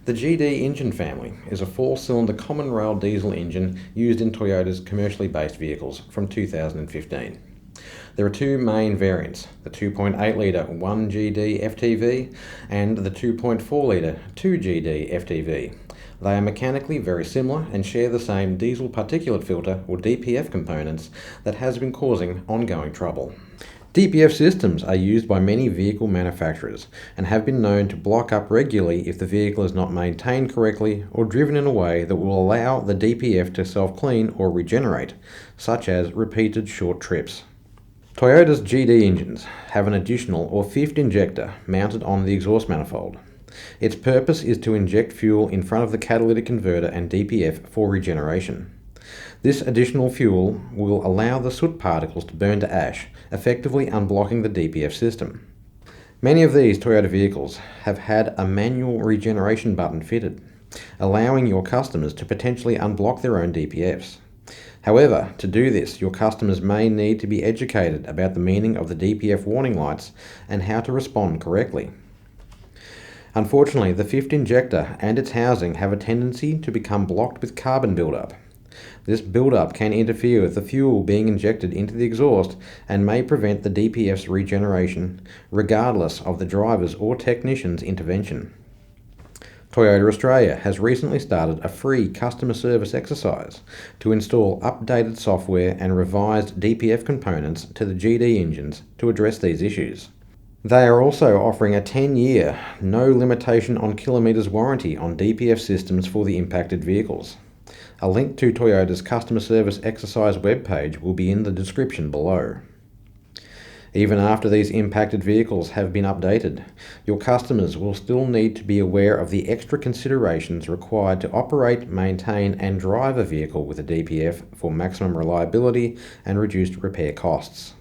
The GD engine family is a 4-cylinder common rail diesel engine used in Toyota's commercially based vehicles from 2015. There are two main variants, the 2.8-litre 1GD-FTV and the 2.4-litre 2GD-FTV. They are mechanically very similar and share the same diesel particulate filter or DPF components that has been causing ongoing trouble. DPF systems are used by many vehicle manufacturers and have been known to block up regularly if the vehicle is not maintained correctly or driven in a way that will allow the DPF to self-clean or regenerate, such as repeated short trips. Toyota's GD engines have an additional or fifth injector mounted on the exhaust manifold. Its purpose is to inject fuel in front of the catalytic converter and DPF for regeneration. This additional fuel will allow the soot particles to burn to ash, effectively unblocking the DPF system. Many of these Toyota vehicles have had a manual regeneration button fitted, allowing your customers to potentially unblock their own DPFs. However, to do this, your customers may need to be educated about the meaning of the DPF warning lights and how to respond correctly. Unfortunately, the fifth injector and its housing have a tendency to become blocked with carbon buildup. This buildup can interfere with the fuel being injected into the exhaust and may prevent the DPF's regeneration, regardless of the driver's or technician's intervention. Toyota Australia has recently started a free customer service exercise to install updated software and revised DPF components to the GD engines to address these issues. They are also offering a 10-year, no limitation on kilometres warranty on DPF systems for the impacted vehicles. A link to Toyota's customer service exercise webpage will be in the description below. Even after these impacted vehicles have been updated, your customers will still need to be aware of the extra considerations required to operate, maintain and drive a vehicle with a DPF for maximum reliability and reduced repair costs.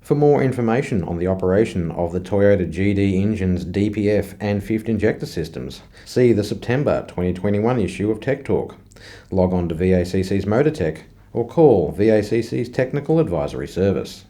For more information on the operation of the Toyota GD engine's DPF and fifth injector systems, see the September 2021 issue of Tech Talk. Log on to VACC's MotorTech or call VACC's Technical Advisory Service.